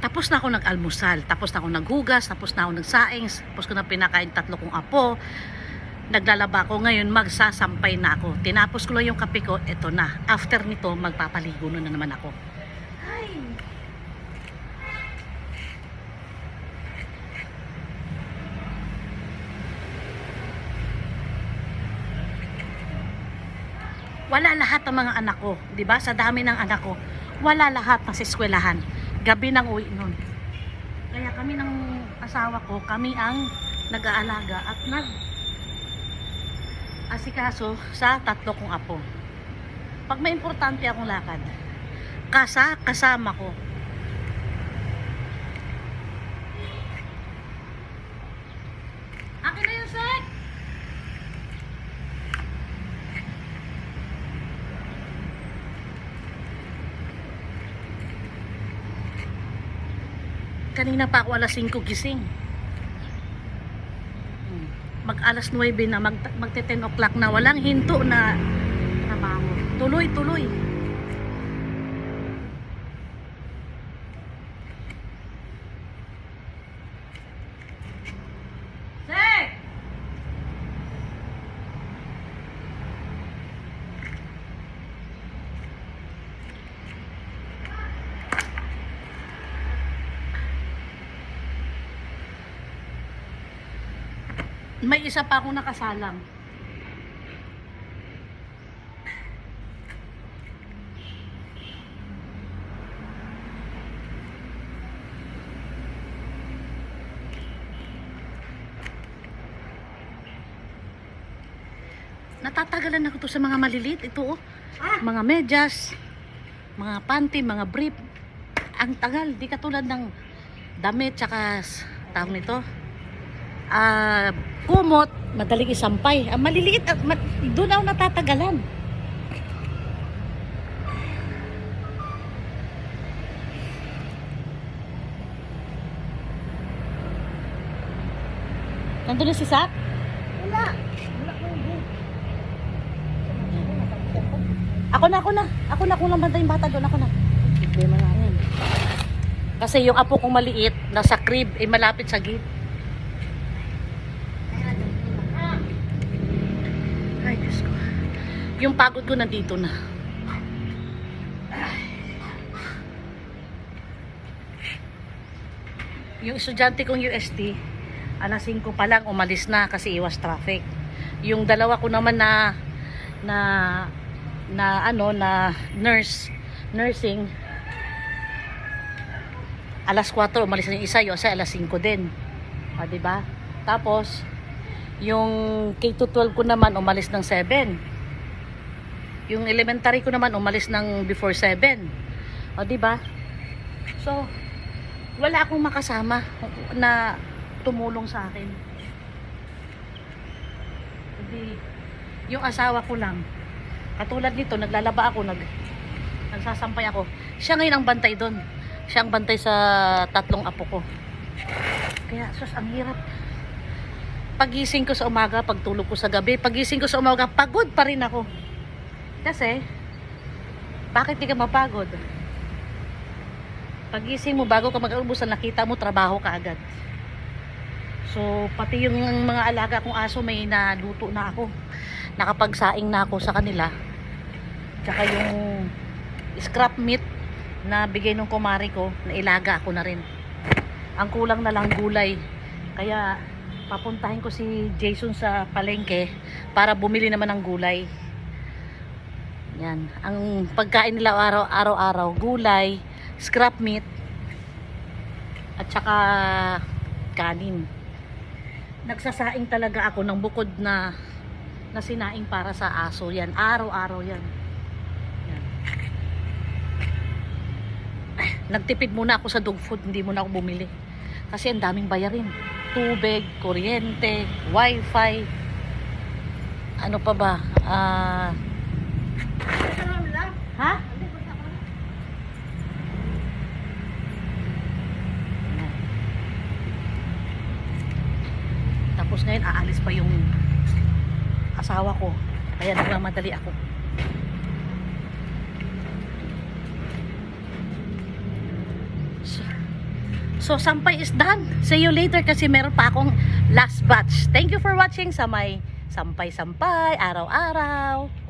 Tapos na ako nag-almusal, tapos na ako naghugas, tapos na ako nagsaing, tapos ko na pinakain 3 kong apo. Naglalaba ko ngayon, magsasampay na ako. Tinapos ko lang yung kape ko, eto na. After nito, magpapaligo na naman ako. Ay. Wala lahat ng mga anak ko, 'di ba? Sa dami ng anak ko, wala lahat ng eskwelahan. Gabi nang uwi nun. Kaya kami ng asawa ko, kami ang nag-aalaga at asikaso sa 3 kong apo. Pag may importante akong lakad, kasama ko. Akin na yung sek! Kanina pa ako alas 5 gising. Mag alas 9 na, magte 10 o'clock na, walang hinto na trabaho. Tuloy. Sek! May isa pa akong nakasalang. Natatagalan ako to sa mga maliliit. Ito oh. Mga medyas, mga panty, mga brief. Ang tagal. Di katulad ng damit tsaka tawag nito. Kumot, madaling isampay. Ang maliliit, doon ako natatagalan. Nandun na si Sak? Wala ko yung boot. Ako na, kung lang banda yung bata doon, ako na. Problema na rin. Kasi yung apo kong maliit, nasa crib, malapit sa gate. Ay, Diyos ko. Yung pagod ko nandito na. Yung estudyante kong UST, alas 5 pa lang umalis na kasi iwas traffic. Yung dalawa ko naman na nursing, alas 4 umalis na yung isa, yung isa alas 5 din. Diba? Tapos, yung K-12 ko naman umalis ng 7. Yung elementary ko naman umalis ng before 7. Diba? So, wala akong makasama na tumulong sa akin. Hindi, yung asawa ko lang. Katulad nito, naglalaba ako, nagsasampay ako. Siya ngayon ang bantay doon. Siya ang bantay sa 3 apo ko. Kaya, sus, ang hirap. Pagising ko sa umaga, pagtulog ko sa gabi, pagising ko sa umaga, pagod pa rin ako. Kasi, bakit di ka mapagod? Pagising mo, bago ka mag-almusal, nakita mo, trabaho ka agad. So, pati yung mga alaga kong aso, may naluto na ako. Nakapagsaing na ako sa kanila. Tsaka yung scrap meat na bigay ng kumari ko, na ilaga ako na rin. Ang kulang na lang gulay. Kaya, papuntahin ko si Jason sa palengke para bumili naman ng gulay. Yan. Ang pagkain nila araw-araw, gulay, scrap meat, at saka kanin. Nagsasaing talaga ako ng bukod na sinaing para sa aso. Yan. Araw-araw yan. Yan. Nagtipid muna ako sa dog food, hindi muna ako bumili. Kasi ang daming bayarin. Tubig, kuryente, wifi, ano pa ba? Ha? Tapos ngayon aalis pa yung asawa ko. Kaya nagmamadali ako. So, sampay is done. See you later kasi meron pa akong last batch. Thank you for watching sa may sampay-sampay, araw-araw.